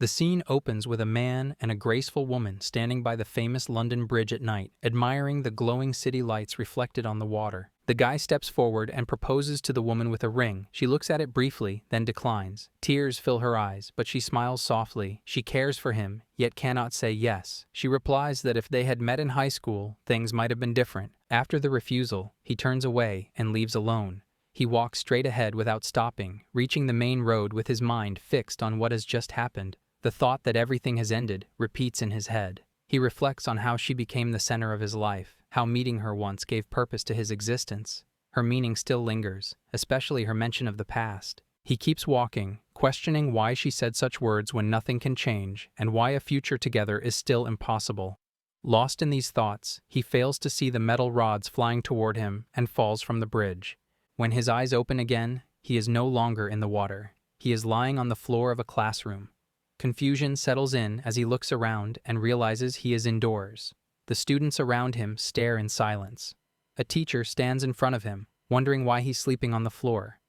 The scene opens with a man and a graceful woman standing by the famous London Bridge at night, admiring the glowing city lights reflected on the water. The guy steps forward and proposes to the woman with a ring. She looks at it briefly, then declines. Tears fill her eyes, but she smiles softly. She cares for him, yet cannot say yes. She replies that if they had met in high school, things might have been different. After the refusal, he turns away and leaves alone. He walks straight ahead without stopping, reaching the main road with his mind fixed on what has just happened. The thought that everything has ended repeats in his head. He reflects on how she became the center of his life, how meeting her once gave purpose to his existence. Her meaning still lingers, especially her mention of the past. He keeps walking, questioning why she said such words when nothing can change, and why a future together is still impossible. Lost in these thoughts, he fails to see the metal rods flying toward him and falls from the bridge. When his eyes open again, he is no longer in the water. He is lying on the floor of a classroom. Confusion settles in as he looks around and realizes he is indoors. The students around him stare in silence. A teacher stands in front of him, wondering why he's sleeping on the floor.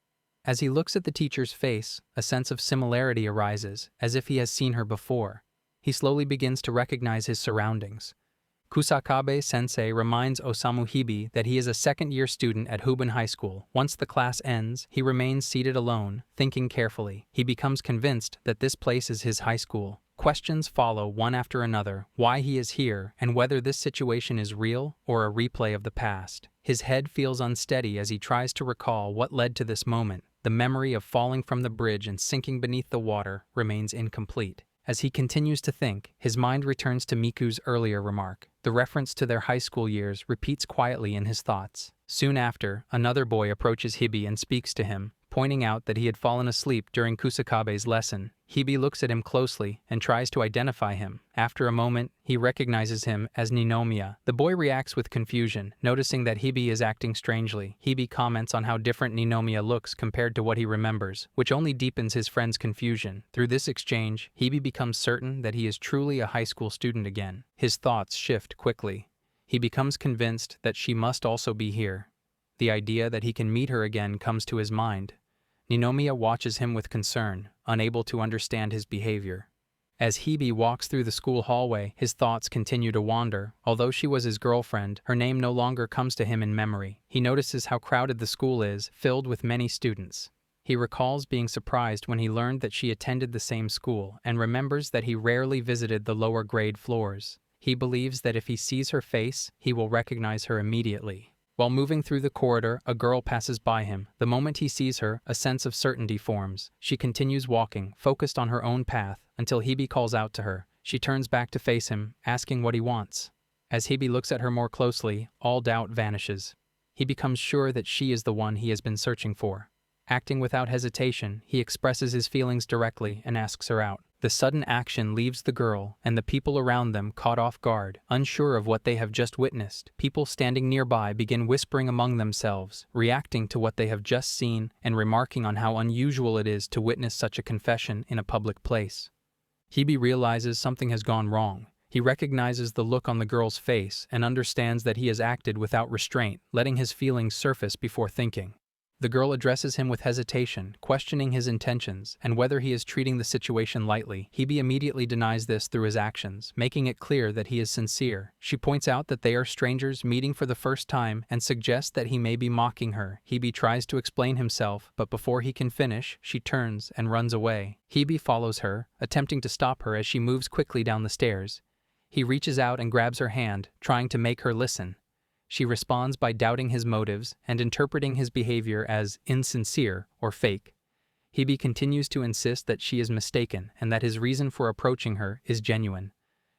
As he looks at the teacher's face, a sense of similarity arises, as if he has seen her before. He slowly begins to recognize his surroundings. Kusakabe-sensei reminds Osamu Hibi that he is a second-year student at Huban High School. Once the class ends, he remains seated alone, thinking carefully. He becomes convinced that this place is his high school. Questions follow one after another, why he is here, and whether this situation is real or a replay of the past. His head feels unsteady as he tries to recall what led to this moment. The memory of falling from the bridge and sinking beneath the water remains incomplete. As he continues to think, his mind returns to Miku's earlier remark. The reference to their high school years repeats quietly in his thoughts. Soon after, another boy approaches Hibi and speaks to him, pointing out that he had fallen asleep during Kusakabe's lesson. Hibi looks at him closely and tries to identify him. After a moment, he recognizes him as Ninomiya. The boy reacts with confusion, noticing that Hibi is acting strangely. Hibi comments on how different Ninomiya looks compared to what he remembers, which only deepens his friend's confusion. Through this exchange, Hibi becomes certain that he is truly a high school student again. His thoughts shift quickly. He becomes convinced that she must also be here. The idea that he can meet her again comes to his mind. Ninomiya watches him with concern, unable to understand his behavior. As Hibi walks through the school hallway, his thoughts continue to wander. Although she was his girlfriend, her name no longer comes to him in memory. He notices how crowded the school is, filled with many students. He recalls being surprised when he learned that she attended the same school, and remembers that he rarely visited the lower grade floors. He believes that if he sees her face, he will recognize her immediately. While moving through the corridor, a girl passes by him. The moment he sees her, a sense of certainty forms. She continues walking, focused on her own path, until Hibi calls out to her. She turns back to face him, asking what he wants. As Hibi looks at her more closely, all doubt vanishes. He becomes sure that she is the one he has been searching for. Acting without hesitation, he expresses his feelings directly and asks her out. The sudden action leaves the girl and the people around them caught off guard, unsure of what they have just witnessed. People standing nearby begin whispering among themselves, reacting to what they have just seen and remarking on how unusual it is to witness such a confession in a public place. Hibi realizes something has gone wrong. He recognizes the look on the girl's face and understands that he has acted without restraint, letting his feelings surface before thinking. The girl addresses him with hesitation, questioning his intentions and whether he is treating the situation lightly. Hibi immediately denies this through his actions, making it clear that he is sincere. She points out that they are strangers meeting for the first time and suggests that he may be mocking her. Hibi tries to explain himself, but before he can finish, she turns and runs away. Hibi follows her, attempting to stop her as she moves quickly down the stairs. He reaches out and grabs her hand, trying to make her listen. She responds by doubting his motives and interpreting his behavior as insincere or fake. Hibi continues to insist that she is mistaken and that his reason for approaching her is genuine.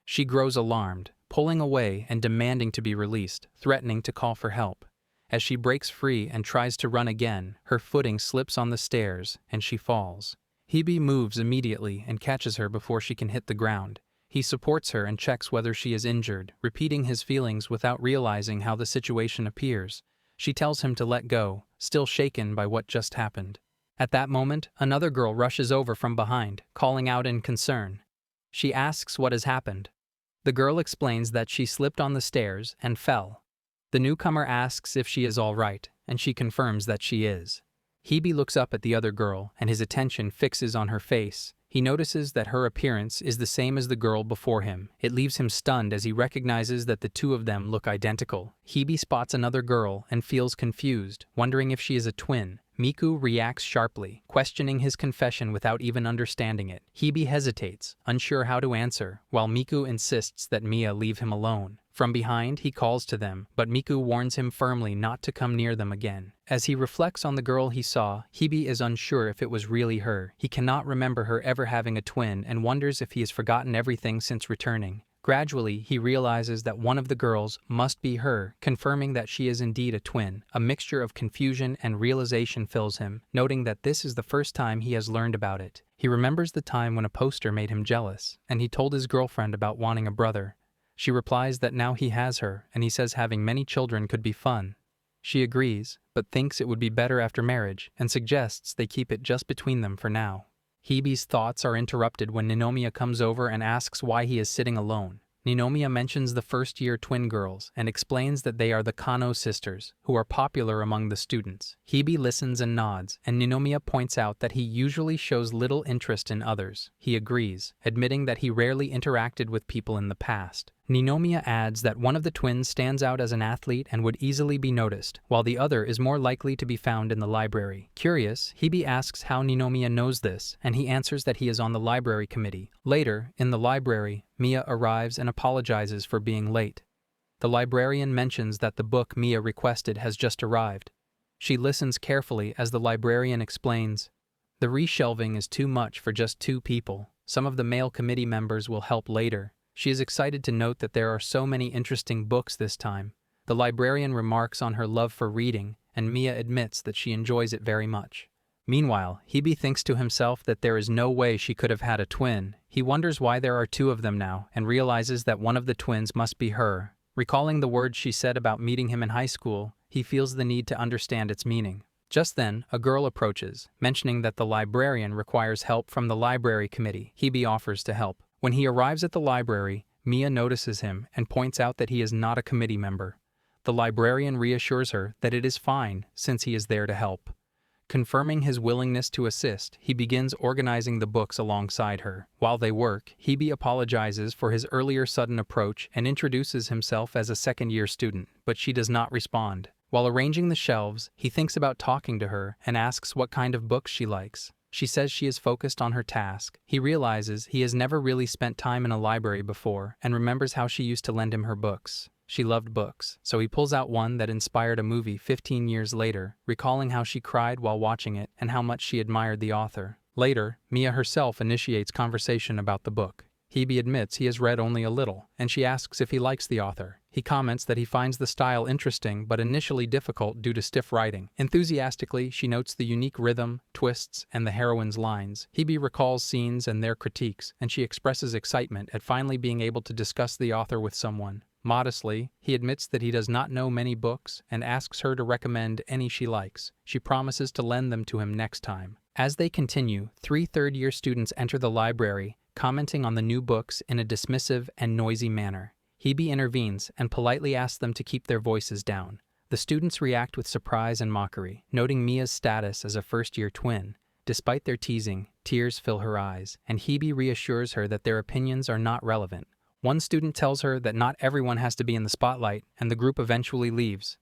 She grows alarmed, pulling away and demanding to be released, threatening to call for help. As she breaks free and tries to run again, her footing slips on the stairs and she falls. Hibi moves immediately and catches her before she can hit the ground. He supports her and checks whether she is injured, repeating his feelings without realizing how the situation appears. She tells him to let go, still shaken by what just happened. At that moment, another girl rushes over from behind, calling out in concern. She asks what has happened. The girl explains that she slipped on the stairs and fell. The newcomer asks if she is all right, and she confirms that she is. Hibi looks up at the other girl, and his attention fixes on her face. He He notices that her appearance is the same as the girl before him. It leaves him stunned as he recognizes that the two of them look identical. Hebe spots another girl and feels confused, wondering if she is a twin. Miku reacts sharply, questioning his confession without even understanding it. Hebe hesitates, unsure how to answer, while Miku insists that Mia leave him alone. From behind, he calls to them, but Miku warns him firmly not to come near them again. As he reflects on the girl he saw, Hebe is unsure if it was really her. He cannot remember her ever having a twin and wonders if he has forgotten everything since returning. Gradually, he realizes that one of the girls must be her, confirming that she is indeed a twin. A mixture of confusion and realization fills him, noting that this is the first time he has learned about it. He remembers the time when a poster made him jealous, and he told his girlfriend about wanting a brother. She replies that now he has her, and he says having many children could be fun. She agrees, but thinks it would be better after marriage, and suggests they keep it just between them for now. Hebe's thoughts are interrupted when Ninomiya comes over and asks why he is sitting alone. Ninomiya mentions the first-year twin girls and explains that they are the Kano sisters, who are popular among the students. Hebe listens and nods, and Ninomiya points out that he usually shows little interest in others. He agrees, admitting that he rarely interacted with people in the past. Ninomiya adds that one of the twins stands out as an athlete and would easily be noticed, while the other is more likely to be found in the library. Curious, Hebe asks how Ninomiya knows this, and he answers that he is on the library committee. Later, in the library, Mia arrives and apologizes for being late. The librarian mentions that the book Mia requested has just arrived. She listens carefully as the librarian explains, "The reshelving is too much for just 2 people. Some of the male committee members will help later." She is excited to note that there are so many interesting books this time. The librarian remarks on her love for reading, and Mia admits that she enjoys it very much. Meanwhile, Hebe thinks to himself that there is no way she could have had a twin. He wonders why there are 2 of them now, and realizes that one of the twins must be her. Recalling the words she said about meeting him in high school, he feels the need to understand its meaning. Just then, a girl approaches, mentioning that the librarian requires help from the library committee. Hebe offers to help. When he arrives at the library, Mia notices him and points out that he is not a committee member. The librarian reassures her that it is fine since he is there to help. Confirming his willingness to assist, he begins organizing the books alongside her. While they work, Hebe apologizes for his earlier sudden approach and introduces himself as a second-year student, but she does not respond. While arranging the shelves, he thinks about talking to her and asks what kind of books she likes. She says she is focused on her task. He realizes he has never really spent time in a library before and remembers how she used to lend him her books. She loved books, so he pulls out one that inspired a movie 15 years later, recalling how she cried while watching it and how much she admired the author. Later, Mia herself initiates conversation about the book. Hebe admits he has read only a little, and she asks if he likes the author. He comments that he finds the style interesting but initially difficult due to stiff writing. Enthusiastically, she notes the unique rhythm, twists, and the heroine's lines. Hebe recalls scenes and their critiques, and she expresses excitement at finally being able to discuss the author with someone. Modestly, he admits that he does not know many books and asks her to recommend any she likes. She promises to lend them to him next time. As they continue, 3 third-year students enter the library, commenting on the new books in a dismissive and noisy manner. Hebe intervenes and politely asks them to keep their voices down. The students react with surprise and mockery, noting Mia's status as a first-year twin. Despite their teasing, tears fill her eyes, and Hebe reassures her that their opinions are not relevant. One student tells her that not everyone has to be in the spotlight, and the group eventually leaves.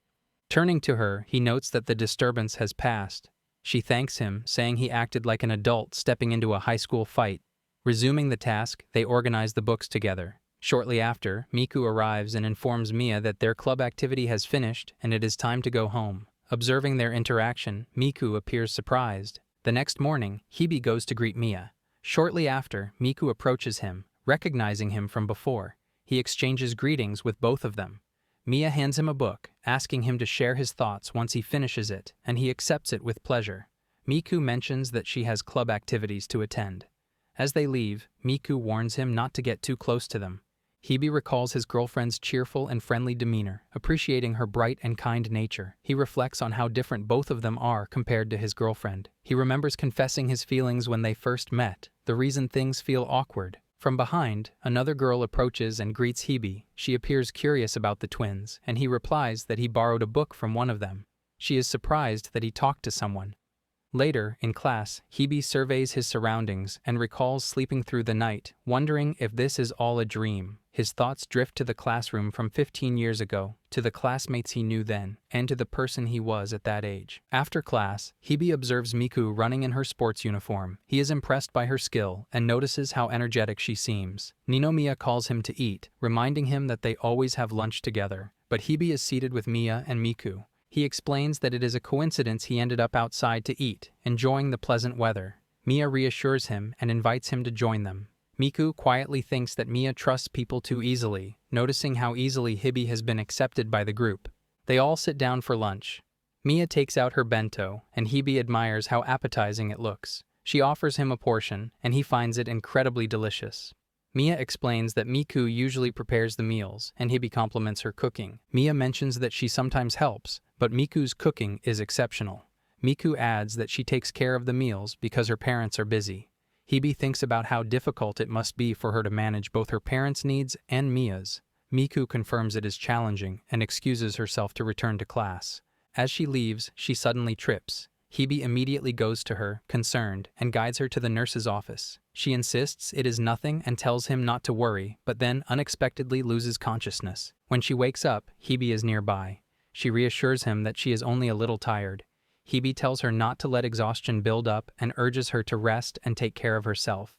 Turning to her, he notes that the disturbance has passed. She thanks him, saying he acted like an adult stepping into a high school fight. Resuming the task, they organize the books together. Shortly after, Miku arrives and informs Mia that their club activity has finished and it is time to go home. Observing their interaction, Miku appears surprised. The next morning, Hebe goes to greet Mia. Shortly after, Miku approaches him, recognizing him from before. He exchanges greetings with both of them. Mia hands him a book, asking him to share his thoughts once he finishes it, and he accepts it with pleasure. Miku mentions that she has club activities to attend. As they leave, Miku warns him not to get too close to them. Hebe recalls his girlfriend's cheerful and friendly demeanor, appreciating her bright and kind nature. He reflects on how different both of them are compared to his girlfriend. He remembers confessing his feelings when they first met, the reason things feel awkward. From behind, another girl approaches and greets Hebe. She appears curious about the twins, and he replies that he borrowed a book from one of them. She is surprised that he talked to someone. Later, in class, Hebe surveys his surroundings and recalls sleeping through the night, wondering if this is all a dream. His thoughts drift to the classroom from 15 years ago, to the classmates he knew then, and to the person he was at that age. After class, Hebe observes Miku running in her sports uniform. He is impressed by her skill and notices how energetic she seems. Ninomiya calls him to eat, reminding him that they always have lunch together. But Hebe is seated with Mia and Miku. He explains that it is a coincidence he ended up outside to eat, enjoying the pleasant weather. Mia reassures him and invites him to join them. Miku quietly thinks that Mia trusts people too easily, noticing how easily Hebe has been accepted by the group. They all sit down for lunch. Mia takes out her bento, and Hebe admires how appetizing it looks. She offers him a portion, and he finds it incredibly delicious. Mia explains that Miku usually prepares the meals, and Hebe compliments her cooking. Mia mentions that she sometimes helps, but Miku's cooking is exceptional. Miku adds that she takes care of the meals because her parents are busy. Hebe thinks about how difficult it must be for her to manage both her parents' needs and Mia's. Miku confirms it is challenging and excuses herself to return to class. As she leaves, she suddenly trips. Hebe immediately goes to her, concerned, and guides her to the nurse's office. She insists it is nothing and tells him not to worry, but then unexpectedly loses consciousness. When she wakes up, Hebe is nearby. She reassures him that she is only a little tired. Hebe tells her not to let exhaustion build up and urges her to rest and take care of herself.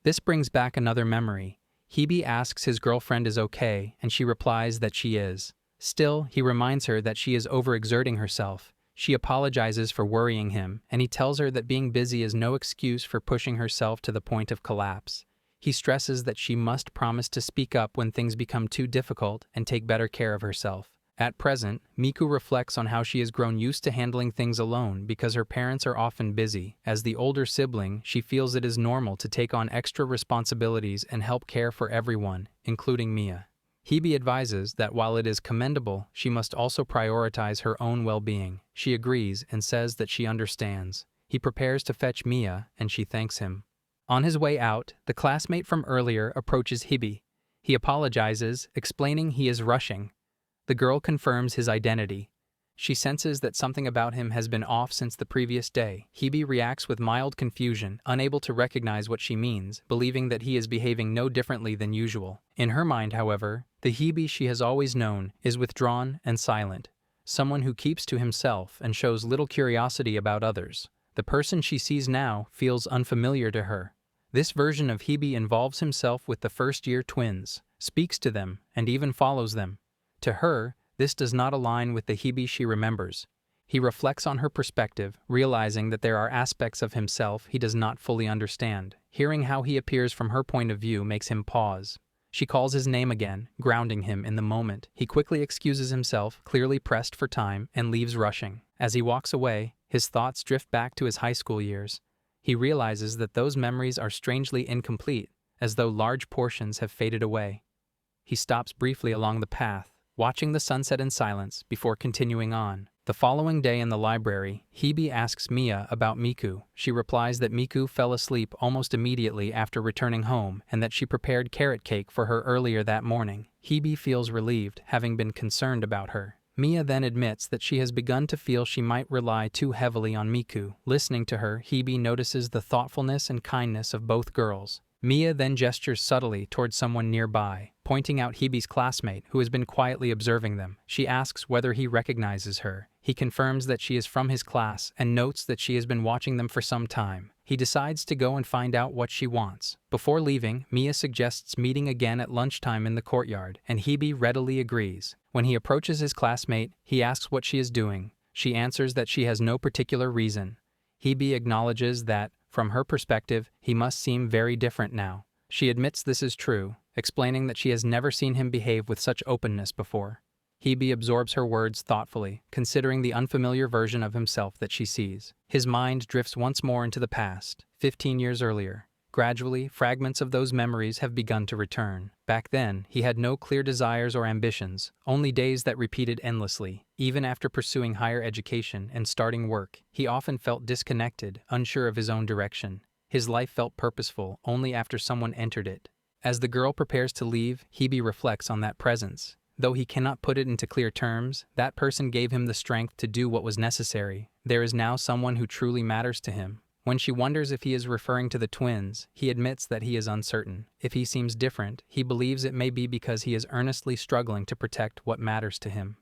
This brings back another memory. Hebe asks his girlfriend is okay, and she replies that she is. Still, he reminds her that she is overexerting herself. She apologizes for worrying him, and he tells her that being busy is no excuse for pushing herself to the point of collapse. He stresses that she must promise to speak up when things become too difficult and take better care of herself. At present, Miku reflects on how she has grown used to handling things alone because her parents are often busy. As the older sibling, she feels it is normal to take on extra responsibilities and help care for everyone, including Mia. Hebe advises that while it is commendable, she must also prioritize her own well-being. She agrees and says that she understands. He prepares to fetch Mia, and she thanks him. On his way out, the classmate from earlier approaches Hebe. He apologizes, explaining he is rushing. The girl confirms his identity. She senses that something about him has been off since the previous day. Hebe reacts with mild confusion, unable to recognize what she means, believing that he is behaving no differently than usual. In her mind, however, the Hebe she has always known is withdrawn and silent, someone who keeps to himself and shows little curiosity about others. The person she sees now feels unfamiliar to her. This version of Hebe involves himself with the first-year twins, speaks to them, and even follows them. To her, this does not align with the Hebe she remembers. He reflects on her perspective, realizing that there are aspects of himself he does not fully understand. Hearing how he appears from her point of view makes him pause. She calls his name again, grounding him in the moment. He quickly excuses himself, clearly pressed for time, and leaves rushing. As he walks away, his thoughts drift back to his high school years. He realizes that those memories are strangely incomplete, as though large portions have faded away. He stops briefly along the path, watching the sunset in silence before continuing on. The following day in the library, Hebe asks Mia about Miku. She replies that Miku fell asleep almost immediately after returning home and that she prepared carrot cake for her earlier that morning. Hebe feels relieved, having been concerned about her. Mia then admits that she has begun to feel she might rely too heavily on Miku. Listening to her, Hebe notices the thoughtfulness and kindness of both girls. Mia then gestures subtly towards someone nearby, pointing out Hebe's classmate who has been quietly observing them. She asks whether he recognizes her. He confirms that she is from his class and notes that she has been watching them for some time. He decides to go and find out what she wants. Before leaving, Mia suggests meeting again at lunchtime in the courtyard, and Hebe readily agrees. When he approaches his classmate, he asks what she is doing. She answers that she has no particular reason. Hebe acknowledges that, from her perspective, he must seem very different now. She admits this is true, explaining that she has never seen him behave with such openness before. Hebe absorbs her words thoughtfully, considering the unfamiliar version of himself that she sees. His mind drifts once more into the past, 15 years earlier. Gradually, fragments of those memories have begun to return. Back then, he had no clear desires or ambitions, only days that repeated endlessly. Even after pursuing higher education and starting work, he often felt disconnected, unsure of his own direction. His life felt purposeful only after someone entered it. As the girl prepares to leave, Hebe reflects on that presence. Though he cannot put it into clear terms, that person gave him the strength to do what was necessary. There is now someone who truly matters to him. When she wonders if he is referring to the twins, he admits that he is uncertain. If he seems different, he believes it may be because he is earnestly struggling to protect what matters to him.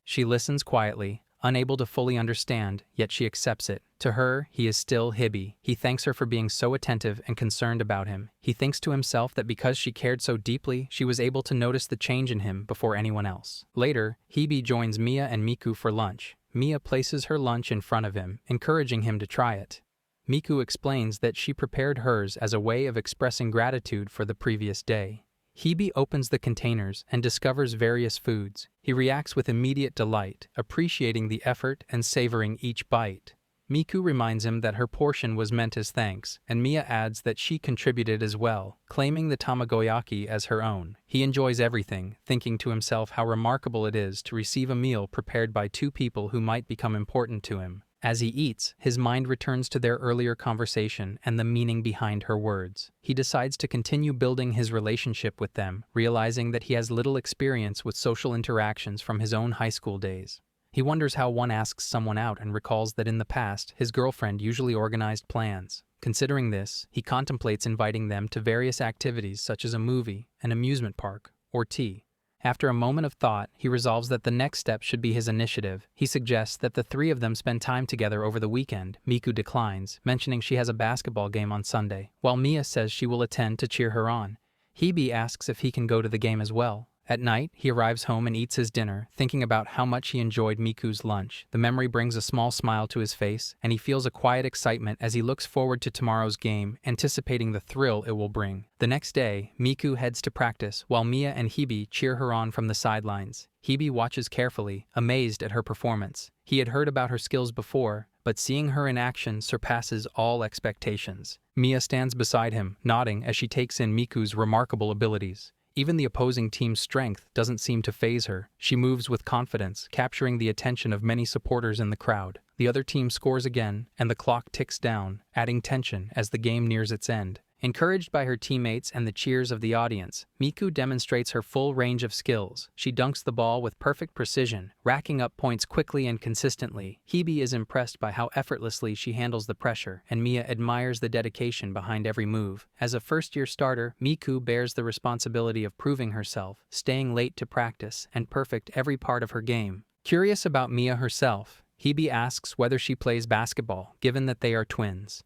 She listens quietly, unable to fully understand, yet she accepts it. To her, he is still Hibby. He thanks her for being so attentive and concerned about him. He thinks to himself that because she cared so deeply, she was able to notice the change in him before anyone else. Later, Hibby joins Mia and Miku for lunch. Mia places her lunch in front of him, encouraging him to try it. Miku explains that she prepared hers as a way of expressing gratitude for the previous day. Hibby opens the containers and discovers various foods. He reacts with immediate delight, appreciating the effort and savoring each bite. Miku reminds him that her portion was meant as thanks, and Mia adds that she contributed as well, claiming the tamagoyaki as her own. He enjoys everything, thinking to himself how remarkable it is to receive a meal prepared by two people who might become important to him. As he eats, his mind returns to their earlier conversation and the meaning behind her words. He decides to continue building his relationship with them, realizing that he has little experience with social interactions from his own high school days. He wonders how one asks someone out and recalls that in the past, his girlfriend usually organized plans. Considering this, he contemplates inviting them to various activities such as a movie, an amusement park, or tea. After a moment of thought, he resolves that the next step should be his initiative. He suggests that the three of them spend time together over the weekend. Miku declines, mentioning she has a basketball game on Sunday, while Mia says she will attend to cheer her on. Hibby asks if he can go to the game as well. At night, he arrives home and eats his dinner, thinking about how much he enjoyed Miku's lunch. The memory brings a small smile to his face, and he feels a quiet excitement as he looks forward to tomorrow's game, anticipating the thrill it will bring. The next day, Miku heads to practice, while Mia and Hibby cheer her on from the sidelines. Hibby watches carefully, amazed at her performance. He had heard about her skills before, but seeing her in action surpasses all expectations. Mia stands beside him, nodding as she takes in Miku's remarkable abilities. Even the opposing team's strength doesn't seem to faze her. She moves with confidence, capturing the attention of many supporters in the crowd. The other team scores again, and the clock ticks down, adding tension as the game nears its end. Encouraged by her teammates and the cheers of the audience, Miku demonstrates her full range of skills. She dunks the ball with perfect precision, racking up points quickly and consistently. Hibby is impressed by how effortlessly she handles the pressure, and Mia admires the dedication behind every move. As a first-year starter, Miku bears the responsibility of proving herself, staying late to practice, and perfect every part of her game. Curious about Mia herself, Hibby asks whether she plays basketball, given that they are twins.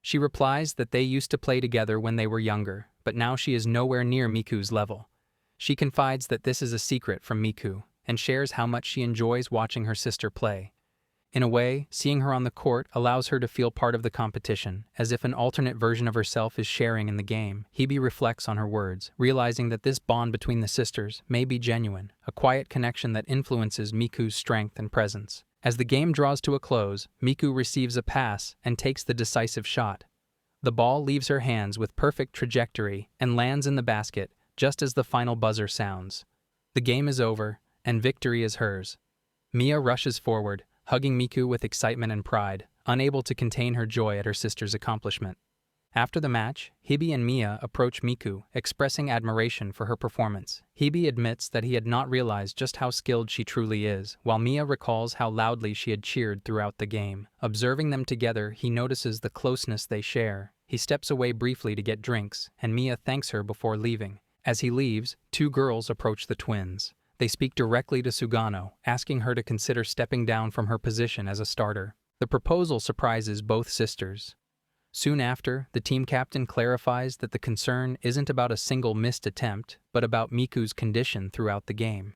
She replies that they used to play together when they were younger, but now she is nowhere near Miku's level. She confides that this is a secret from Miku, and shares how much she enjoys watching her sister play. In a way, seeing her on the court allows her to feel part of the competition, as if an alternate version of herself is sharing in the game. Hibby reflects on her words, realizing that this bond between the sisters may be genuine, a quiet connection that influences Miku's strength and presence. As the game draws to a close, Miku receives a pass and takes the decisive shot. The ball leaves her hands with perfect trajectory and lands in the basket just as the final buzzer sounds. The game is over, and victory is hers. Mia rushes forward, hugging Miku with excitement and pride, unable to contain her joy at her sister's accomplishment. After the match, Hibby and Mia approach Miku, expressing admiration for her performance. Hibby admits that he had not realized just how skilled she truly is, while Mia recalls how loudly she had cheered throughout the game. Observing them together, he notices the closeness they share. He steps away briefly to get drinks, and Mia thanks her before leaving. As he leaves, two girls approach the twins. They speak directly to Sugano, asking her to consider stepping down from her position as a starter. The proposal surprises both sisters. Soon after, the team captain clarifies that the concern isn't about a single missed attempt, but about Miku's condition throughout the game.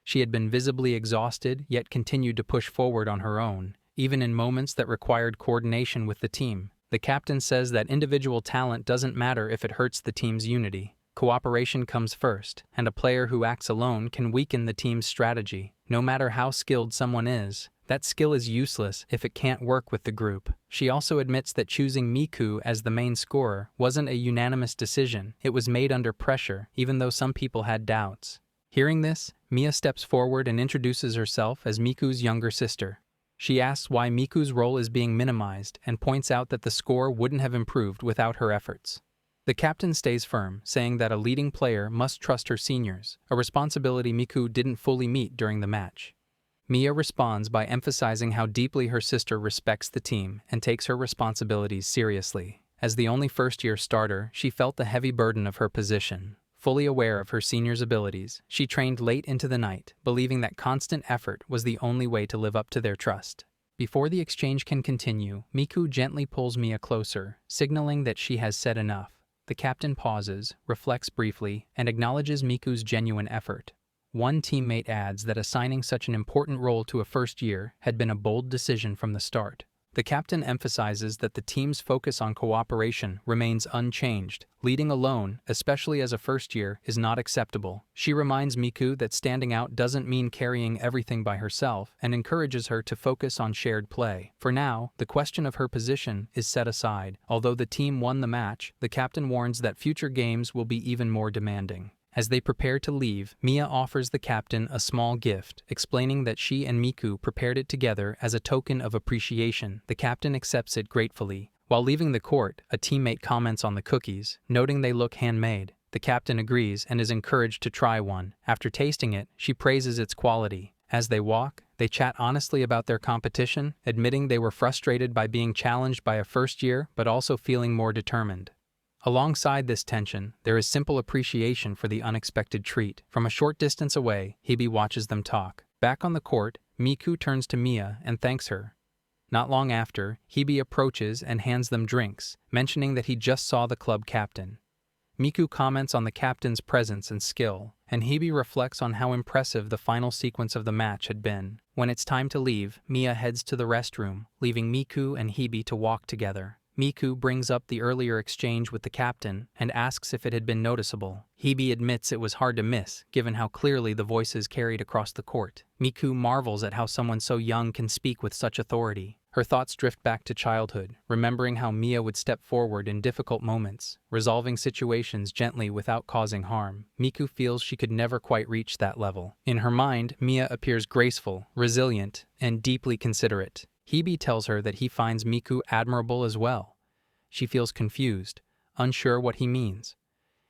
She had been visibly exhausted, yet continued to push forward on her own, even in moments that required coordination with the team. The captain says that individual talent doesn't matter if it hurts the team's unity. Cooperation comes first, and a player who acts alone can weaken the team's strategy. No matter how skilled someone is, that skill is useless if it can't work with the group. She also admits that choosing Miku as the main scorer wasn't a unanimous decision. It was made under pressure, even though some people had doubts. Hearing this, Mia steps forward and introduces herself as Miku's younger sister. She asks why Miku's role is being minimized and points out that the score wouldn't have improved without her efforts. The captain stays firm, saying that a leading player must trust her seniors, a responsibility Miku didn't fully meet during the match. Mia responds by emphasizing how deeply her sister respects the team and takes her responsibilities seriously. As the only first-year starter, she felt the heavy burden of her position. Fully aware of her seniors' abilities, she trained late into the night, believing that constant effort was the only way to live up to their trust. Before the exchange can continue, Miku gently pulls Mia closer, signaling that she has said enough. The captain pauses, reflects briefly, and acknowledges Miku's genuine effort. One teammate adds that assigning such an important role to a first year had been a bold decision from the start. The captain emphasizes that the team's focus on cooperation remains unchanged. Leading alone, especially as a first year, is not acceptable. She reminds Miku that standing out doesn't mean carrying everything by herself and encourages her to focus on shared play. For now, the question of her position is set aside. Although the team won the match, the captain warns that future games will be even more demanding. As they prepare to leave, Mia offers the captain a small gift, explaining that she and Miku prepared it together as a token of appreciation. The captain accepts it gratefully. While leaving the court, a teammate comments on the cookies, noting they look handmade. The captain agrees and is encouraged to try one. After tasting it, she praises its quality. As they walk, they chat honestly about their competition, admitting they were frustrated by being challenged by a first year, but also feeling more determined. Alongside this tension, there is simple appreciation for the unexpected treat. From a short distance away, Hebe watches them talk. Back on the court, Miku turns to Mia and thanks her. Not long after, Hebe approaches and hands them drinks, mentioning that he just saw the club captain. Miku comments on the captain's presence and skill, and Hebe reflects on how impressive the final sequence of the match had been. When it's time to leave, Mia heads to the restroom, leaving Miku and Hebe to walk together. Miku brings up the earlier exchange with the captain and asks if it had been noticeable. Hebe admits it was hard to miss, given how clearly the voices carried across the court. Miku marvels at how someone so young can speak with such authority. Her thoughts drift back to childhood, remembering how Mia would step forward in difficult moments, resolving situations gently without causing harm. Miku feels she could never quite reach that level. In her mind, Mia appears graceful, resilient, and deeply considerate. Hebe tells her that he finds Miku admirable as well. She feels confused, unsure what he means.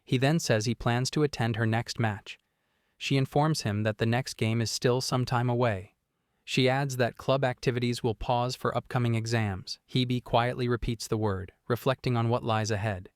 He then says he plans to attend her next match. She informs him that the next game is still some time away. She adds that club activities will pause for upcoming exams. Hebe quietly repeats the word, reflecting on what lies ahead.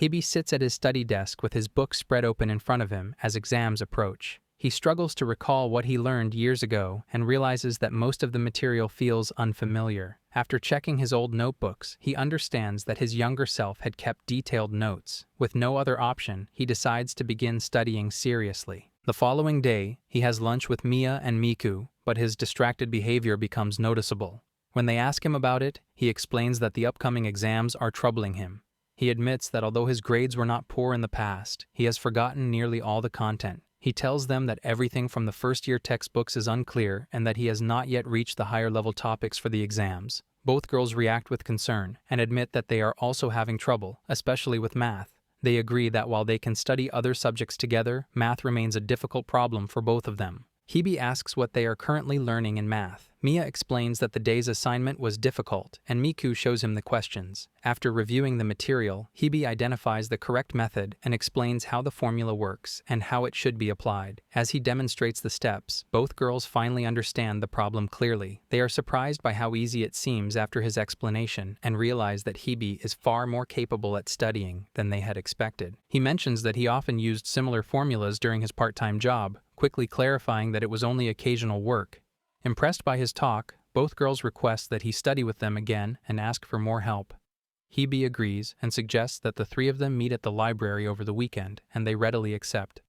Hebe sits at his study desk with his book spread open in front of him as exams approach. He struggles to recall what he learned years ago and realizes that most of the material feels unfamiliar. After checking his old notebooks, he understands that his younger self had kept detailed notes. With no other option, he decides to begin studying seriously. The following day, he has lunch with Mia and Miku, but his distracted behavior becomes noticeable. When they ask him about it, he explains that the upcoming exams are troubling him. He admits that although his grades were not poor in the past, he has forgotten nearly all the content. He tells them that everything from the first-year textbooks is unclear and that he has not yet reached the higher-level topics for the exams. Both girls react with concern and admit that they are also having trouble, especially with math. They agree that while they can study other subjects together, math remains a difficult problem for both of them. Hebe asks what they are currently learning in math. Mia explains that the day's assignment was difficult, and Miku shows him the questions. After reviewing the material, Hebe identifies the correct method and explains how the formula works and how it should be applied. As he demonstrates the steps, both girls finally understand the problem clearly. They are surprised by how easy it seems after his explanation and realize that Hebe is far more capable at studying than they had expected. He mentions that he often used similar formulas during his part-time job, quickly clarifying that it was only occasional work. Impressed by his talk, both girls request that he study with them again and ask for more help. Hebe agrees and suggests that the three of them meet at the library over the weekend, and they readily accept.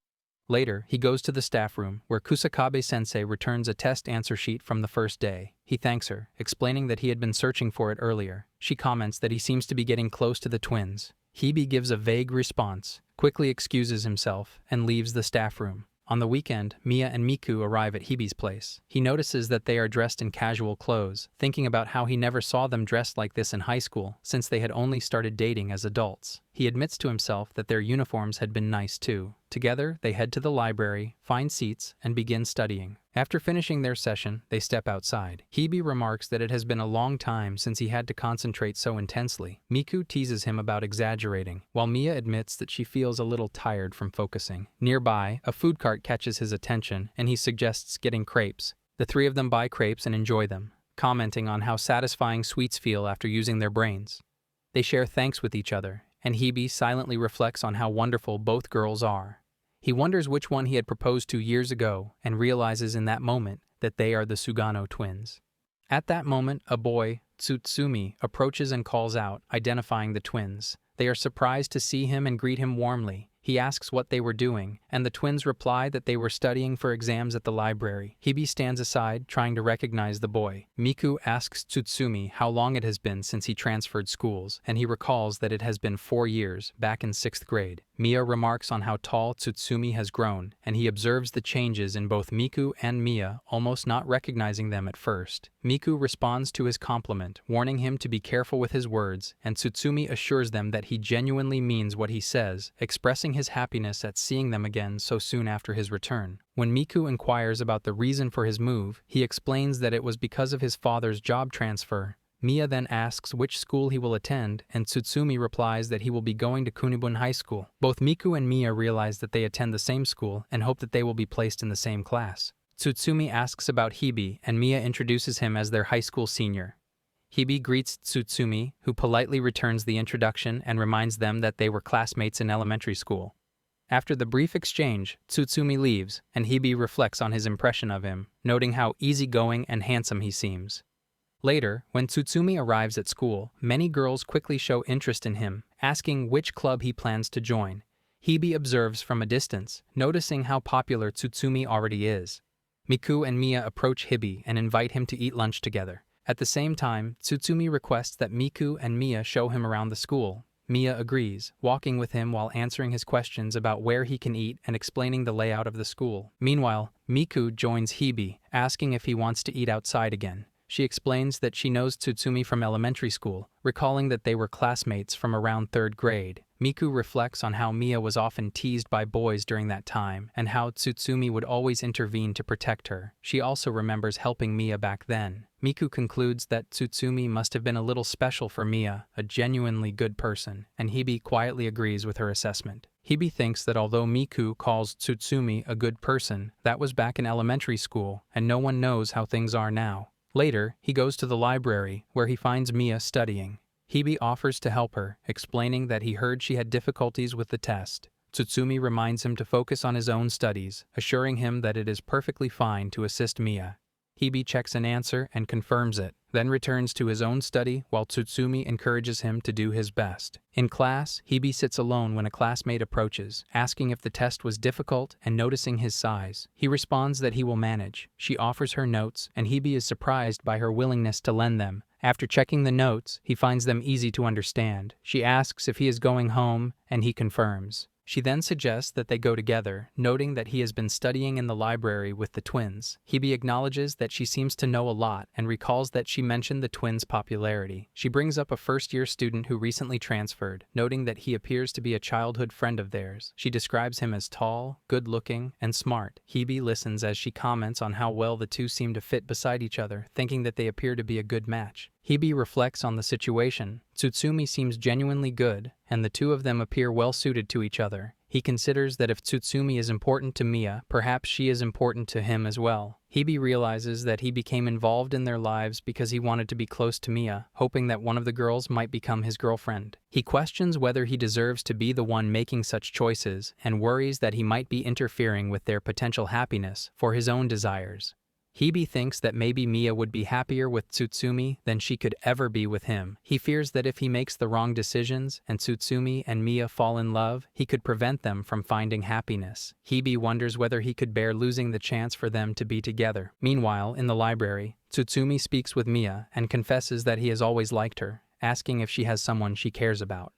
Later, he goes to the staff room, where Kusakabe-sensei returns a test answer sheet from the first day. He thanks her, explaining that he had been searching for it earlier. She comments that he seems to be getting close to the twins. Hebe gives a vague response, quickly excuses himself, and leaves the staff room. On the weekend, Mia and Miku arrive at Hebe's place. He notices that they are dressed in casual clothes, thinking about how he never saw them dressed like this in high school, since they had only started dating as adults. He admits to himself that their uniforms had been nice too. Together, they head to the library, find seats, and begin studying. After finishing their session, they step outside. Hebe remarks that it has been a long time since he had to concentrate so intensely. Miku teases him about exaggerating, while Mia admits that she feels a little tired from focusing. Nearby, a food cart catches his attention, and he suggests getting crepes. The three of them buy crepes and enjoy them, commenting on how satisfying sweets feel after using their brains. They share thanks with each other, and Hebe silently reflects on how wonderful both girls are. He wonders which one he had proposed to years ago and realizes in that moment that they are the Sugano twins. At that moment, a boy, Tsutsumi, approaches and calls out, identifying the twins. They are surprised to see him and greet him warmly. He asks what they were doing, and the twins reply that they were studying for exams at the library. Hebe stands aside, trying to recognize the boy. Miku asks Tsutsumi how long it has been since he transferred schools, and he recalls that it has been 4 years, back in 6th grade. Mia remarks on how tall Tsutsumi has grown, and he observes the changes in both Miku and Mia, almost not recognizing them at first. Miku responds to his compliment, warning him to be careful with his words, and Tsutsumi assures them that he genuinely means what he says, expressing his happiness at seeing them again so soon after his return. When Miku inquires about the reason for his move, he explains that it was because of his father's job transfer. Mia then asks which school he will attend, and Tsutsumi replies that he will be going to Kunibun High School. Both Miku and Mia realize that they attend the same school and hope that they will be placed in the same class. Tsutsumi asks about Hebe, and Mia introduces him as their high school senior. Hebe greets Tsutsumi, who politely returns the introduction and reminds them that they were classmates in elementary school. After the brief exchange, Tsutsumi leaves, and Hebe reflects on his impression of him, noting how easygoing and handsome he seems. Later, when Tsutsumi arrives at school, many girls quickly show interest in him, asking which club he plans to join. Hebe observes from a distance, noticing how popular Tsutsumi already is. Miku and Mia approach Hebe and invite him to eat lunch together. At the same time, Tsutsumi requests that Miku and Mia show him around the school. Mia agrees, walking with him while answering his questions about where he can eat and explaining the layout of the school. Meanwhile, Miku joins Hebe, asking if he wants to eat outside again. She explains that she knows Tsutsumi from elementary school, recalling that they were classmates from around 3rd grade. Miku reflects on how Mia was often teased by boys during that time, and how Tsutsumi would always intervene to protect her. She also remembers helping Mia back then. Miku concludes that Tsutsumi must have been a little special for Mia, a genuinely good person, and Hebe quietly agrees with her assessment. Hebe thinks that although Miku calls Tsutsumi a good person, that was back in elementary school, and no one knows how things are now. Later, he goes to the library, where he finds Mia studying. Hebe offers to help her, explaining that he heard she had difficulties with the test. Tsutsumi reminds him to focus on his own studies, assuring him that it is perfectly fine to assist Mia. Hebe checks an answer and confirms it, then returns to his own study while Tsutsumi encourages him to do his best. In class, Hebe sits alone when a classmate approaches, asking if the test was difficult and noticing his size. He responds that he will manage. She offers her notes, and Hebe is surprised by her willingness to lend them. After checking the notes, he finds them easy to understand. She asks if he is going home, and he confirms. She then suggests that they go together, noting that he has been studying in the library with the twins. Hebe acknowledges that she seems to know a lot and recalls that she mentioned the twins' popularity. She brings up a first-year student who recently transferred, noting that he appears to be a childhood friend of theirs. She describes him as tall, good-looking, and smart. Hebe listens as she comments on how well the two seem to fit beside each other, thinking that they appear to be a good match. Hebe reflects on the situation. Tsutsumi seems genuinely good, and the two of them appear well suited to each other. He considers that if Tsutsumi is important to Mia, perhaps she is important to him as well. Hebe realizes that he became involved in their lives because he wanted to be close to Mia, hoping that one of the girls might become his girlfriend. He questions whether he deserves to be the one making such choices, and worries that he might be interfering with their potential happiness for his own desires. Hebe thinks that maybe Mia would be happier with Tsutsumi than she could ever be with him. He fears that if he makes the wrong decisions and Tsutsumi and Mia fall in love, he could prevent them from finding happiness. Hebe wonders whether he could bear losing the chance for them to be together. Meanwhile, in the library, Tsutsumi speaks with Mia and confesses that he has always liked her, asking if she has someone she cares about.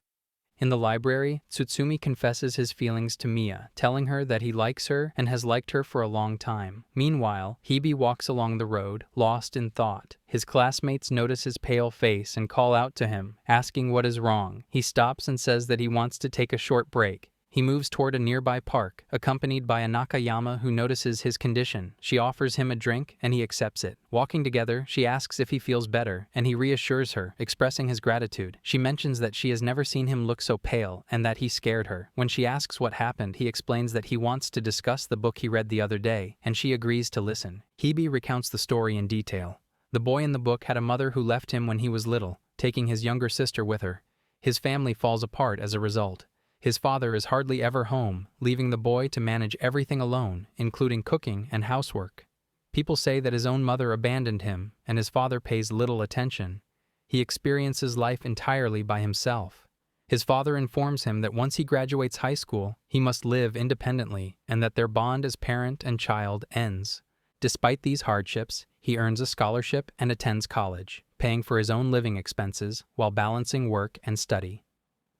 In the library, Tsutsumi confesses his feelings to Mia, telling her that he likes her and has liked her for a long time. Meanwhile, Hebe walks along the road, lost in thought. His classmates notice his pale face and call out to him, asking what is wrong. He stops and says that he wants to take a short break. He moves toward a nearby park, accompanied by a Nakayama who notices his condition. She offers him a drink, and he accepts it. Walking together, she asks if he feels better, and he reassures her, expressing his gratitude. She mentions that she has never seen him look so pale, and that he scared her. When she asks what happened, he explains that he wants to discuss the book he read the other day, and she agrees to listen. Hebe recounts the story in detail. The boy in the book had a mother who left him when he was little, taking his younger sister with her. His family falls apart as a result. His father is hardly ever home, leaving the boy to manage everything alone, including cooking and housework. People say that his own mother abandoned him, and his father pays little attention. He experiences life entirely by himself. His father informs him that once he graduates high school, he must live independently, and that their bond as parent and child ends. Despite these hardships, he earns a scholarship and attends college, paying for his own living expenses while balancing work and study.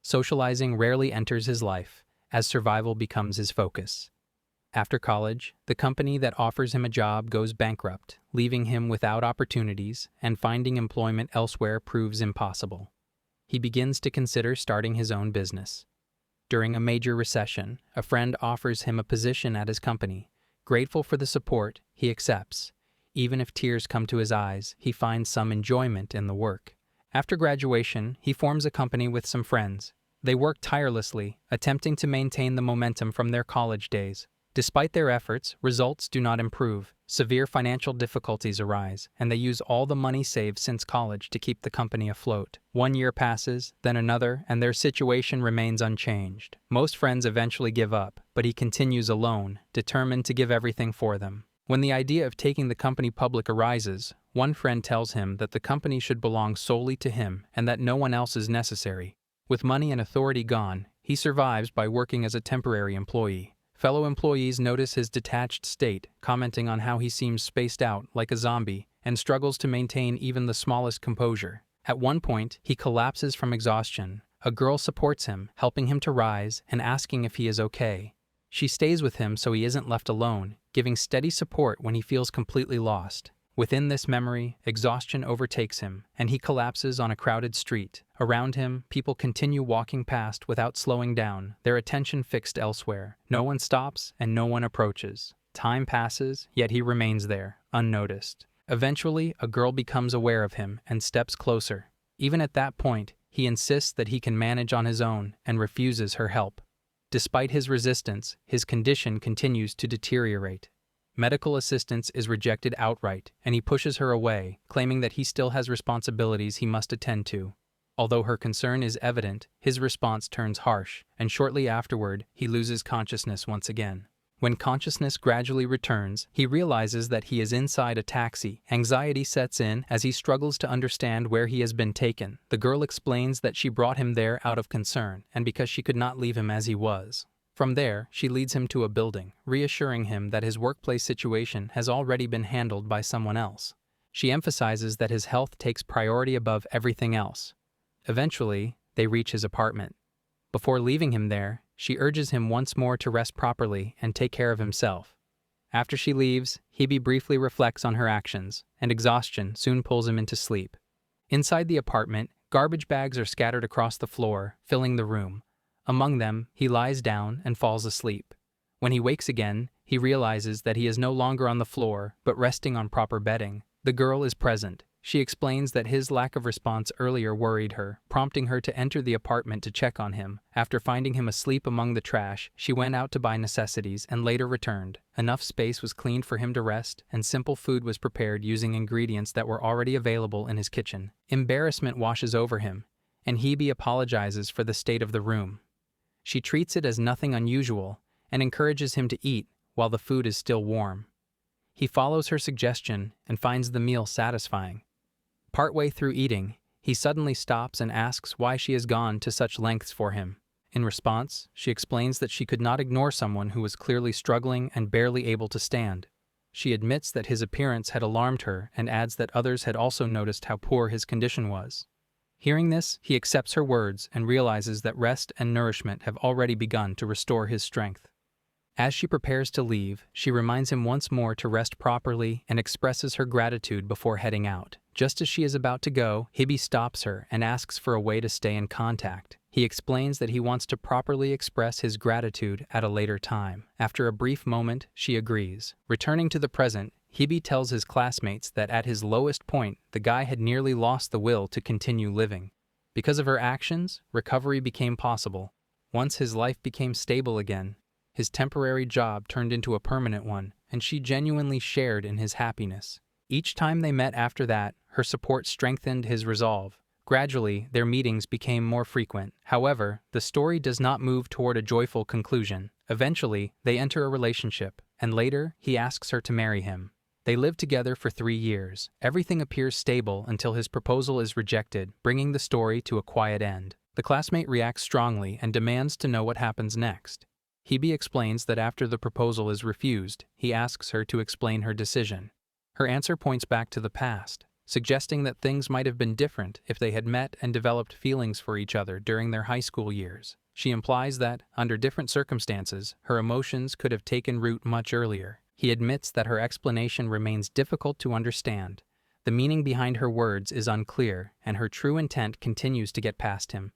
Socializing rarely enters his life, as survival becomes his focus. After college, the company that offers him a job goes bankrupt, leaving him without opportunities, and finding employment elsewhere proves impossible. He begins to consider starting his own business. During a major recession, a friend offers him a position at his company. Grateful for the support, he accepts. Even if tears come to his eyes, he finds some enjoyment in the work. After graduation, he forms a company with some friends. They work tirelessly, attempting to maintain the momentum from their college days. Despite their efforts, results do not improve. Severe financial difficulties arise, and they use all the money saved since college to keep the company afloat. 1 year passes, then another, and their situation remains unchanged. Most friends eventually give up, but he continues alone, determined to give everything for them. When the idea of taking the company public arises, one friend tells him that the company should belong solely to him and that no one else is necessary. With money and authority gone, he survives by working as a temporary employee. Fellow employees notice his detached state, commenting on how he seems spaced out like a zombie and struggles to maintain even the smallest composure. At one point, he collapses from exhaustion. A girl supports him, helping him to rise and asking if he is okay. She stays with him so he isn't left alone, giving steady support when he feels completely lost. Within this memory, exhaustion overtakes him, and he collapses on a crowded street. Around him, people continue walking past without slowing down, their attention fixed elsewhere. No one stops, and no one approaches. Time passes, yet he remains there, unnoticed. Eventually, a girl becomes aware of him and steps closer. Even at that point, he insists that he can manage on his own and refuses her help. Despite his resistance, his condition continues to deteriorate. Medical assistance is rejected outright, and he pushes her away, claiming that he still has responsibilities he must attend to. Although her concern is evident, his response turns harsh, and shortly afterward, he loses consciousness once again. When consciousness gradually returns, he realizes that he is inside a taxi. Anxiety sets in as he struggles to understand where he has been taken. The girl explains that she brought him there out of concern, and because she could not leave him as he was. From there, she leads him to a building, reassuring him that his workplace situation has already been handled by someone else. She emphasizes that his health takes priority above everything else. Eventually, they reach his apartment. Before leaving him there, she urges him once more to rest properly and take care of himself. After she leaves, Hebe briefly reflects on her actions, and exhaustion soon pulls him into sleep. Inside the apartment, garbage bags are scattered across the floor, filling the room. Among them, he lies down and falls asleep. When he wakes again, he realizes that he is no longer on the floor, but resting on proper bedding. The girl is present. She explains that his lack of response earlier worried her, prompting her to enter the apartment to check on him. After finding him asleep among the trash, she went out to buy necessities and later returned. Enough space was cleaned for him to rest, and simple food was prepared using ingredients that were already available in his kitchen. Embarrassment washes over him, and Hebe apologizes for the state of the room. She treats it as nothing unusual and encourages him to eat while the food is still warm. He follows her suggestion and finds the meal satisfying. Partway through eating, he suddenly stops and asks why she has gone to such lengths for him. In response, she explains that she could not ignore someone who was clearly struggling and barely able to stand. She admits that his appearance had alarmed her and adds that others had also noticed how poor his condition was. Hearing this, he accepts her words and realizes that rest and nourishment have already begun to restore his strength. As she prepares to leave, she reminds him once more to rest properly and expresses her gratitude before heading out. Just as she is about to go, Hibby stops her and asks for a way to stay in contact. He explains that he wants to properly express his gratitude at a later time. After a brief moment, she agrees. Returning to the present, Hibby tells his classmates that at his lowest point, the guy had nearly lost the will to continue living. Because of her actions, recovery became possible. Once his life became stable again, his temporary job turned into a permanent one, and she genuinely shared in his happiness. Each time they met after that, her support strengthened his resolve. Gradually, their meetings became more frequent. However, the story does not move toward a joyful conclusion. Eventually, they enter a relationship, and later, he asks her to marry him. They live together for 3 years. Everything appears stable until his proposal is rejected, bringing the story to a quiet end. The classmate reacts strongly and demands to know what happens next. Hibby explains that after the proposal is refused, he asks her to explain her decision. Her answer points back to the past, suggesting that things might have been different if they had met and developed feelings for each other during their high school years. She implies that, under different circumstances, her emotions could have taken root much earlier. He admits that her explanation remains difficult to understand. The meaning behind her words is unclear, and her true intent continues to get past him.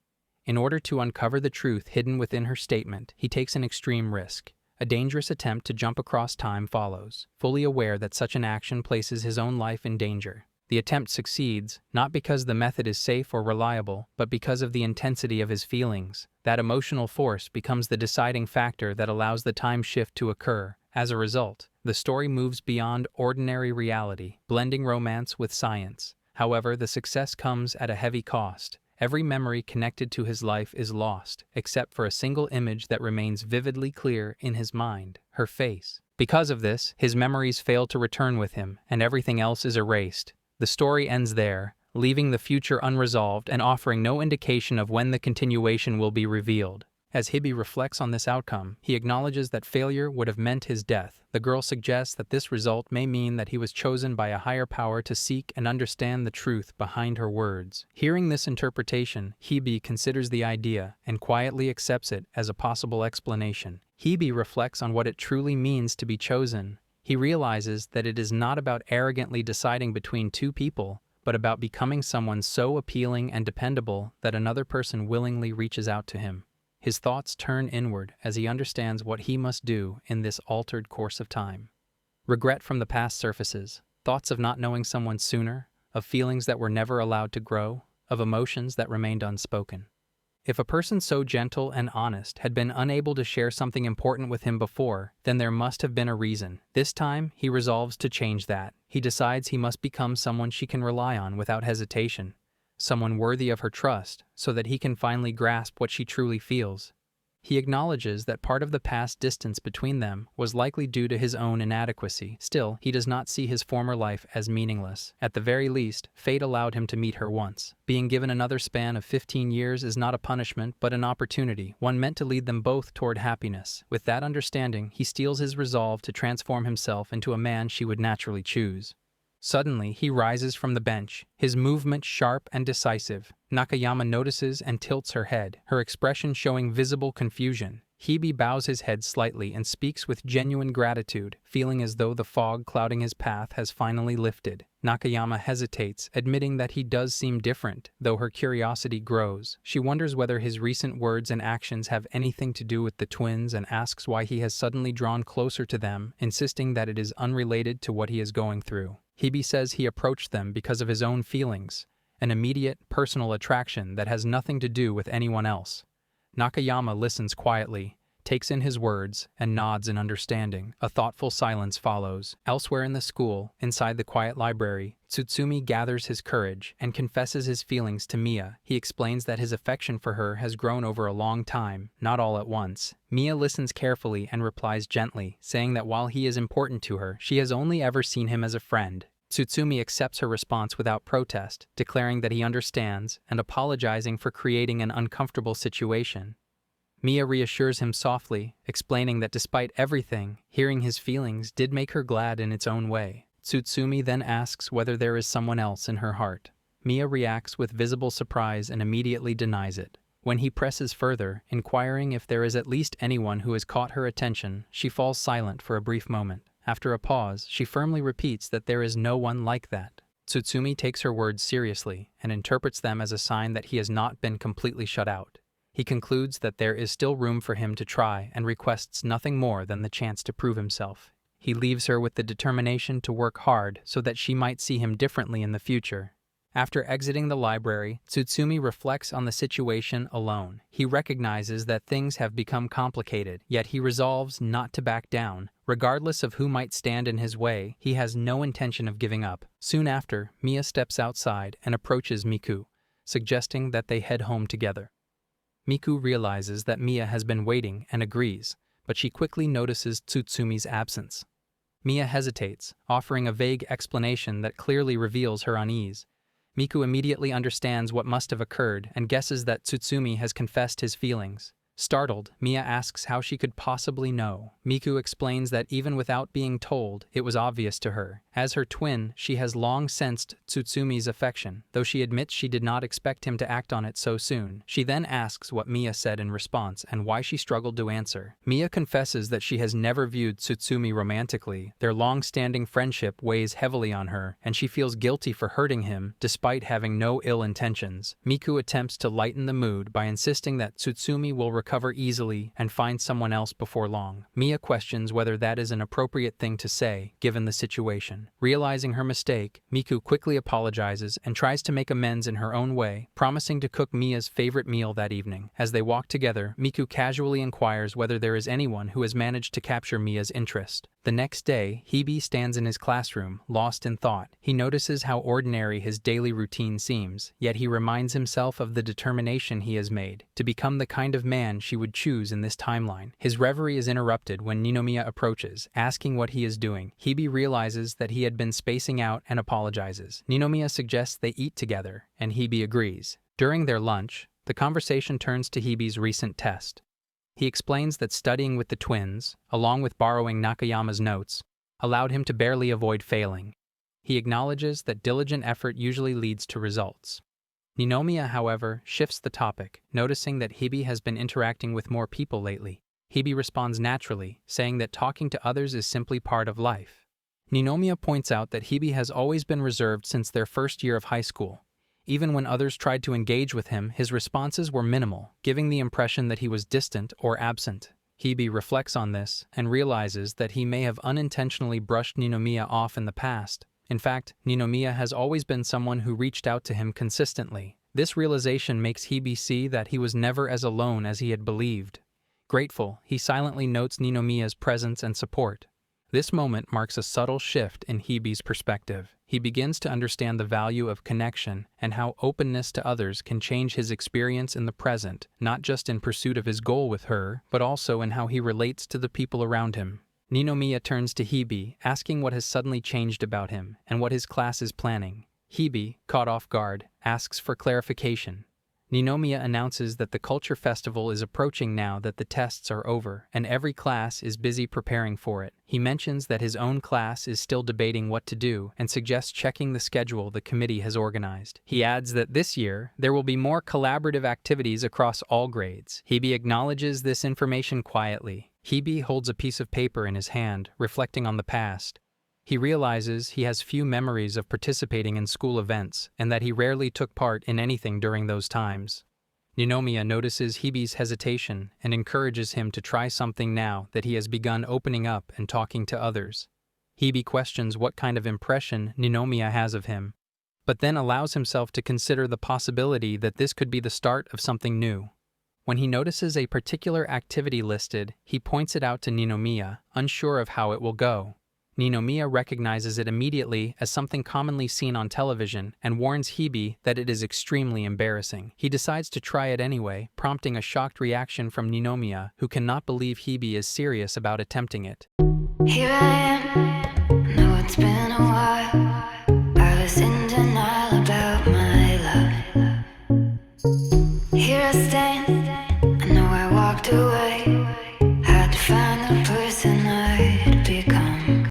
In order to uncover the truth hidden within her statement, he takes an extreme risk. A dangerous attempt to jump across time follows, fully aware that such an action places his own life in danger. The attempt succeeds, not because the method is safe or reliable, but because of the intensity of his feelings. That emotional force becomes the deciding factor that allows the time shift to occur. As a result, the story moves beyond ordinary reality, blending romance with science. However, the success comes at a heavy cost. Every memory connected to his life is lost, except for a single image that remains vividly clear in his mind, her face. Because of this, his memories fail to return with him, and everything else is erased. The story ends there, leaving the future unresolved and offering no indication of when the continuation will be revealed. As Hibby reflects on this outcome, he acknowledges that failure would have meant his death. The girl suggests that this result may mean that he was chosen by a higher power to seek and understand the truth behind her words. Hearing this interpretation, Hibby considers the idea and quietly accepts it as a possible explanation. Hibby reflects on what it truly means to be chosen. He realizes that it is not about arrogantly deciding between two people, but about becoming someone so appealing and dependable that another person willingly reaches out to him. His thoughts turn inward as he understands what he must do in this altered course of time. Regret from the past surfaces, thoughts of not knowing someone sooner, of feelings that were never allowed to grow, of emotions that remained unspoken. If a person so gentle and honest had been unable to share something important with him before, then there must have been a reason. This time, he resolves to change that. He decides he must become someone she can rely on without hesitation. Someone worthy of her trust, so that he can finally grasp what she truly feels. He acknowledges that part of the past distance between them was likely due to his own inadequacy. Still, he does not see his former life as meaningless. At the very least, fate allowed him to meet her once. Being given another span of 15 years is not a punishment, but an opportunity, one meant to lead them both toward happiness. With that understanding, he steels his resolve to transform himself into a man she would naturally choose. Suddenly, he rises from the bench, his movement sharp and decisive. Nakayama notices and tilts her head, her expression showing visible confusion. Hibby bows his head slightly and speaks with genuine gratitude, feeling as though the fog clouding his path has finally lifted. Nakayama hesitates, admitting that he does seem different, though her curiosity grows. She wonders whether his recent words and actions have anything to do with the twins and asks why he has suddenly drawn closer to them, insisting that it is unrelated to what he is going through. Hibby says he approached them because of his own feelings, an immediate, personal attraction that has nothing to do with anyone else. Nakayama listens quietly, takes in his words, and nods in understanding. A thoughtful silence follows. Elsewhere in the school, inside the quiet library, Tsutsumi gathers his courage and confesses his feelings to Mia. He explains that his affection for her has grown over a long time, not all at once. Mia listens carefully and replies gently, saying that while he is important to her, she has only ever seen him as a friend. Tsutsumi accepts her response without protest, declaring that he understands and apologizing for creating an uncomfortable situation. Mia reassures him softly, explaining that despite everything, hearing his feelings did make her glad in its own way. Tsutsumi then asks whether there is someone else in her heart. Mia reacts with visible surprise and immediately denies it. When he presses further, inquiring if there is at least anyone who has caught her attention, she falls silent for a brief moment. After a pause, she firmly repeats that there is no one like that. Tsutsumi takes her words seriously and interprets them as a sign that he has not been completely shut out. He concludes that there is still room for him to try and requests nothing more than the chance to prove himself. He leaves her with the determination to work hard so that she might see him differently in the future. After exiting the library, Tsutsumi reflects on the situation alone. He recognizes that things have become complicated, yet he resolves not to back down. Regardless of who might stand in his way, he has no intention of giving up. Soon after, Mia steps outside and approaches Miku, suggesting that they head home together. Miku realizes that Mia has been waiting and agrees, but she quickly notices Tsutsumi's absence. Mia hesitates, offering a vague explanation that clearly reveals her unease. Miku immediately understands what must have occurred and guesses that Tsutsumi has confessed his feelings. Startled, Mia asks how she could possibly know. Miku explains that even without being told, it was obvious to her. As her twin, she has long sensed Tsutsumi's affection, though she admits she did not expect him to act on it so soon. She then asks what Mia said in response and why she struggled to answer. Mia confesses that she has never viewed Tsutsumi romantically. Their long-standing friendship weighs heavily on her, and she feels guilty for hurting him despite having no ill intentions. Miku attempts to lighten the mood by insisting that Tsutsumi will recover easily and find someone else before long. Mia questions whether that is an appropriate thing to say, given the situation. Realizing her mistake, Miku quickly apologizes and tries to make amends in her own way, promising to cook Mia's favorite meal that evening. As they walk together, Miku casually inquires whether there is anyone who has managed to capture Mia's interest. The next day, Hebe stands in his classroom, lost in thought. He notices how ordinary his daily routine seems, yet he reminds himself of the determination he has made to become the kind of man she would choose in this timeline. His reverie is interrupted when Ninomiya approaches, asking what he is doing. Hebe realizes that he had been spacing out and apologizes. Ninomiya suggests they eat together, and Hebe agrees. During their lunch, the conversation turns to Hebe's recent test. He explains that studying with the twins, along with borrowing Nakayama's notes, allowed him to barely avoid failing. He acknowledges that diligent effort usually leads to results. Ninomiya, however, shifts the topic, noticing that Hebe has been interacting with more people lately. Hebe responds naturally, saying that talking to others is simply part of life. Ninomiya points out that Hebe has always been reserved since their first year of high school. Even when others tried to engage with him, his responses were minimal, giving the impression that he was distant or absent. Hebe reflects on this and realizes that he may have unintentionally brushed Ninomiya off in the past. In fact, Ninomiya has always been someone who reached out to him consistently. This realization makes Hebe see that he was never as alone as he had believed. Grateful, he silently notes Ninomiya's presence and support. This moment marks a subtle shift in Hebe's perspective. He begins to understand the value of connection and how openness to others can change his experience in the present, not just in pursuit of his goal with her, but also in how he relates to the people around him. Ninomiya turns to Hebe, asking what has suddenly changed about him and what his class is planning. Hebe, caught off guard, asks for clarification. Ninomiya announces that the culture festival is approaching now that the tests are over, and every class is busy preparing for it. He mentions that his own class is still debating what to do and suggests checking the schedule the committee has organized. He adds that this year, there will be more collaborative activities across all grades. Hebe acknowledges this information quietly. Hebe holds a piece of paper in his hand, reflecting on the past. He realizes he has few memories of participating in school events and that he rarely took part in anything during those times. Ninomiya notices Hebe's hesitation and encourages him to try something now that he has begun opening up and talking to others. Hebe questions what kind of impression Ninomiya has of him, but then allows himself to consider the possibility that this could be the start of something new. When he notices a particular activity listed, he points it out to Ninomiya, unsure of how it will go. Ninomiya recognizes it immediately as something commonly seen on television and warns Hebe that it is extremely embarrassing. He decides to try it anyway, prompting a shocked reaction from Ninomiya, who cannot believe Hebe is serious about attempting it. Here I am.